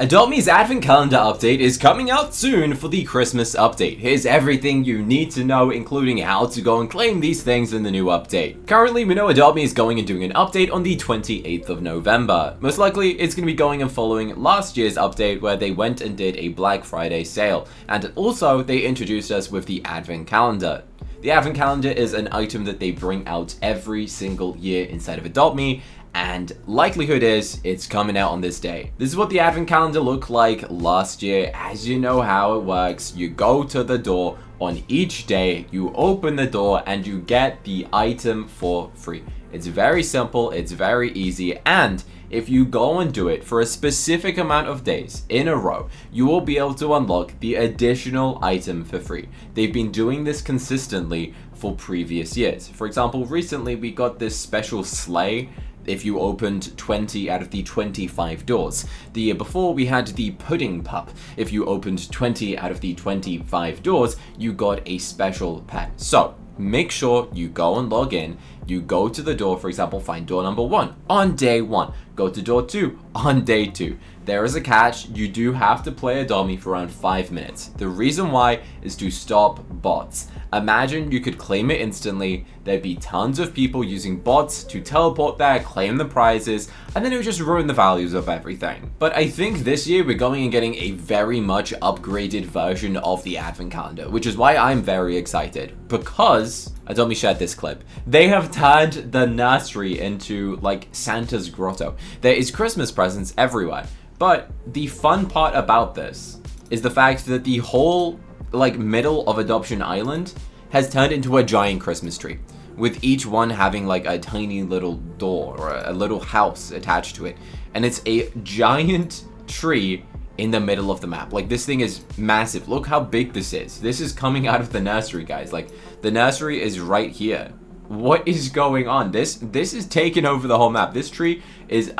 Adopt Me's Advent Calendar update is coming out soon for the Christmas update. Here's everything you need to know, including how to go and claim these things in the new update. Currently, we know Adopt Me is going and doing an update on the 28th of November. Most likely, it's going to be going and following last year's update where they went and did a Black Friday sale. And also, they introduced us with the Advent Calendar. The Advent Calendar is an item that they bring out every single year inside of Adopt Me, and likelihood is it's coming out on this day. This is what the Advent Calendar looked like last year. As you know how it works, you go to the door on each day, you open the door, and you get the item for free. It's very simple, it's very easy, and if you go and do it for a specific amount of days in a row, you will be able to unlock the additional item for free. They've been doing this consistently for previous years. For example, recently we got this special sleigh if you opened 20 out of the 25 doors. The year before, we had the pudding pup. If you opened 20 out of the 25 doors, you got a special pet. So make sure you go and log in. You go to the door, for example, find door number 1 on day 1. Go to door 2 on day 2. There is a catch. You do have to play Adopt Me for around 5 minutes. The reason why is to stop bots. Imagine you could claim it instantly. There'd be tons of people using bots to teleport there, claim the prizes, and then it would just ruin the values of everything. But I think this year we're going and getting a very much upgraded version of the Advent Calendar, which is why I'm very excited. Because Adopt Me shared this clip. They have turned the nursery into like Santa's grotto. There is Christmas presents everywhere. But the fun part about this is the fact that the whole middle of Adoption Island has turned into a giant Christmas tree, with each one having like a tiny little door or a little house attached to it. And it's a giant tree in the middle of the map. Like, this thing is massive. Look how big this is. This is coming out of the nursery, guys. Like, the nursery is right here. What is going on? This is taking over the whole map. This tree is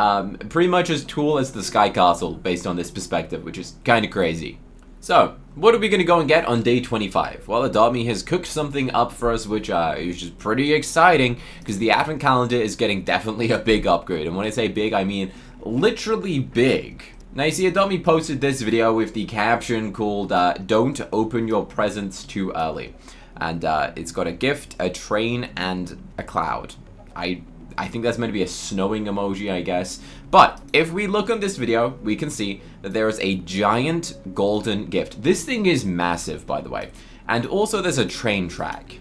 pretty much as tall as the Sky Castle based on this perspective, which is kind of crazy. So, what are we going to go and get on day 25? Well, Adopt Me has cooked something up for us, which is just pretty exciting, because the Advent Calendar is getting definitely a big upgrade. And when I say big, I mean literally big. Now, you see, Adopt Me posted this video with the caption called, "Don't open your presents too early." And it's got a gift, a train, and a cloud. I think that's meant to be a snowing emoji, I guess. But if we look on this video, we can see that there is a giant golden gift. This thing is massive, by the way. And also there's a train track.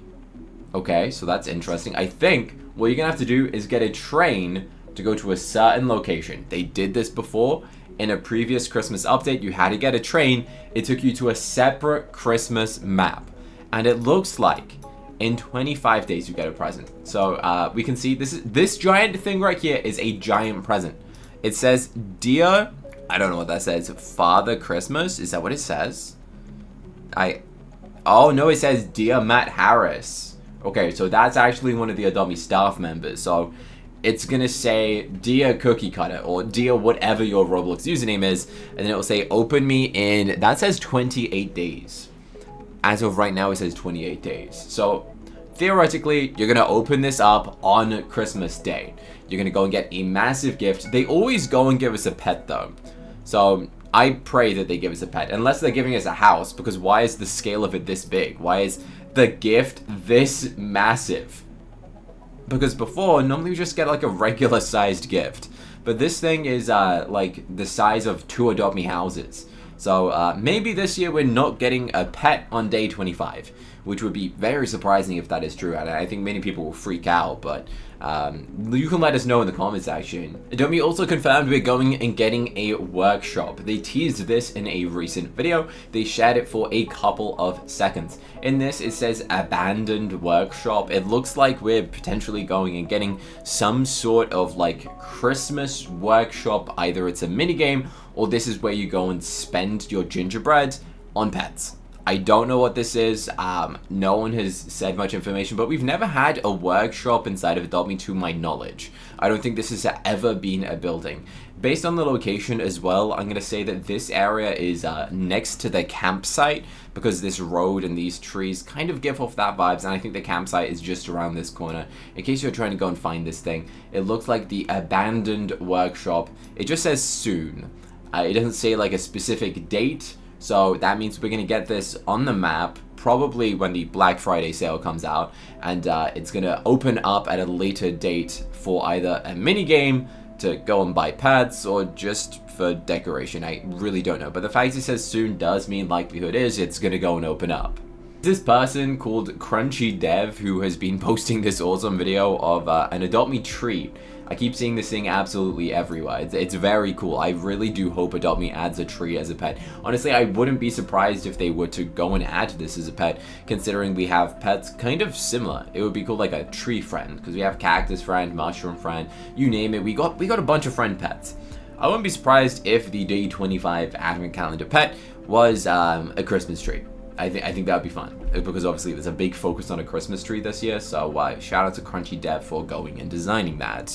Okay, so that's interesting. I think what you're gonna have to do is get a train to go to a certain location. They did this before. In a previous Christmas update, you had to get a train. It took you to a separate Christmas map. And it looks like in 25 days you get a present. So we can see this giant thing right here is a giant present. It says, "Dear," I don't know what that says, "Father Christmas." Is that what it says? Oh no, it says, "Dear Matt Harris." Okay, so that's actually one of the Adopt Me staff members. So it's gonna say, "Dear CookieCutter," or "Dear whatever your Roblox username is," and then it will say, "Open me in," that says 28 days. As of right now, it says 28 days. So theoretically, you're gonna open this up on Christmas Day. You're gonna go and get a massive gift. They always go and give us a pet though. So I pray that they give us a pet, unless they're giving us a house, because why is the scale of it this big? Why is the gift this massive? Because before, normally we just get like a regular sized gift. But this thing is like the size of 2 Adopt Me houses. So maybe this year we're not getting a pet on day 25, which would be very surprising if that is true. And I think many people will freak out, but you can let us know in the comment section. Adopt Me also confirmed we're going and getting a workshop. They teased this in a recent video. They shared it for a couple of seconds. In this, it says abandoned workshop. It looks like we're potentially going and getting some sort of like Christmas workshop. Either it's a minigame, or this is where you go and spend your gingerbread on pets. I don't know what this is. No one has said much information, but we've never had a workshop inside of Adopt Me to my knowledge. I don't think this has ever been a building. Based on the location as well, I'm going to say that this area is next to the campsite, because this road and these trees kind of give off that vibes, and I think the campsite is just around this corner. In case you're trying to go and find this thing, it looks like the abandoned workshop. It just says soon. It doesn't say like a specific date, so that means we're gonna get this on the map probably when the Black Friday sale comes out, and it's gonna open up at a later date for either a mini game to go and buy pets or just for decoration. I really don't know, but the fact it says soon does mean likelihood is it's gonna go and open up. This person called Crunchy Dev who has been posting this awesome video of an Adopt Me treat. I keep seeing this thing absolutely everywhere. It's very cool. I really do hope Adopt Me adds a tree as a pet. Honestly, I wouldn't be surprised if they were to go and add this as a pet, considering we have pets kind of similar. It would be cool like a tree friend, because we have cactus friend, mushroom friend, you name it. We got a bunch of friend pets. I wouldn't be surprised if the day 25 advent calendar pet was a Christmas tree. I think that would be fun, because obviously there's a big focus on a Christmas tree this year, so shout out to Crunchy Dev for going and designing that.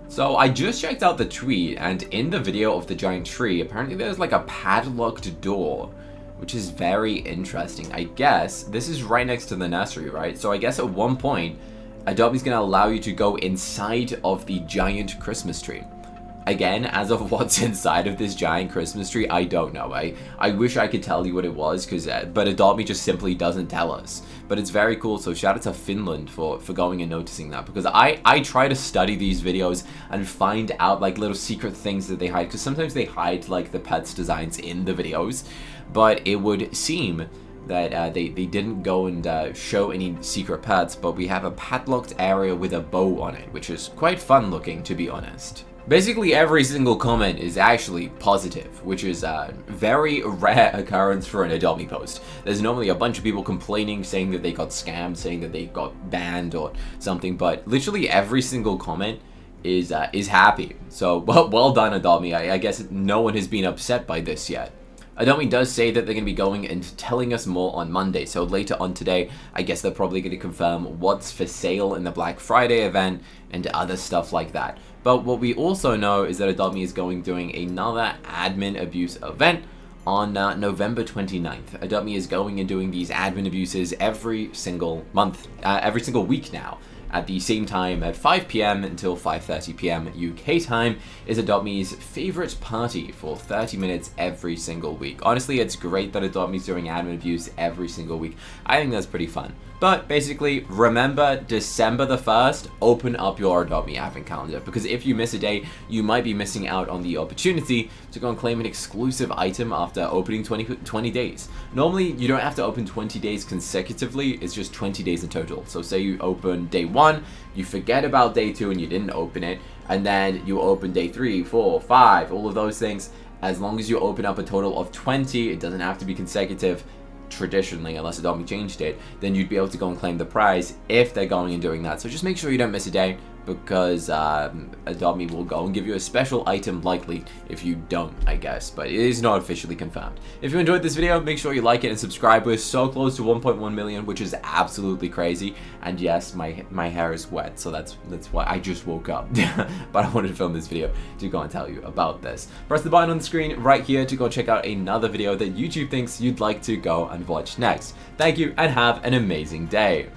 So I just checked out the tweet, and in the video of the giant tree, apparently there's like a padlocked door, which is very interesting. I guess this is right next to the nursery, right? So I guess at one point, Adopt Me's gonna allow you to go inside of the giant Christmas tree. Again, as of what's inside of this giant Christmas tree, I don't know. I wish I could tell you what it was, but Adopt Me just simply doesn't tell us. But it's very cool, so shout out to Finland for going and noticing that, because I try to study these videos and find out like little secret things that they hide, because sometimes they hide like the pets designs in the videos, but it would seem that they didn't go and show any secret pets, but we have a padlocked area with a bow on it, which is quite fun looking, to be honest. Basically, every single comment is actually positive, which is a very rare occurrence for an Adopt Me post. There's normally a bunch of people complaining, saying that they got scammed, saying that they got banned or something, but literally every single comment is happy. So, well done, Adopt Me. I guess no one has been upset by this yet. Adopt Me does say that they're going to be going and telling us more on Monday, so later on today, I guess they're probably going to confirm what's for sale in the Black Friday event and other stuff like that. But what we also know is that Adopt Me is doing another admin abuse event on November 29th. Adopt Me is going and doing these admin abuses every single month, every single week now. At the same time at 5 p.m. until 5:30 p.m. UK time is Adopt Me's favorite party for 30 minutes every single week. Honestly, it's great that Adopt Me's doing admin abuse every single week. I think that's pretty fun. But basically, remember December the 1st, open up your Adopt Me advent calendar, because if you miss a day, you might be missing out on the opportunity to go and claim an exclusive item after opening 20 days. Normally, you don't have to open 20 days consecutively, it's just 20 days in total. So say you open day 1, you forget about day 2 and you didn't open it, and then you open day 3, 4, 5, all of those things. As long as you open up a total of 20, it doesn't have to be consecutive, traditionally, unless Adopt Me changed it, then you'd be able to go and claim the prize if they're going and doing that. So just make sure you don't miss a day, because Adopt Me will go and give you a special item likely if you don't, I guess, but it is not officially confirmed. If you enjoyed this video, make sure you like it and subscribe. We're so close to 1.1 million, which is absolutely crazy. And yes, my hair is wet, so that's why I just woke up. But I wanted to film this video to go and tell you about this. Press the button on the screen right here to go check out another video that YouTube thinks you'd like to go and watch next. Thank you and have an amazing day.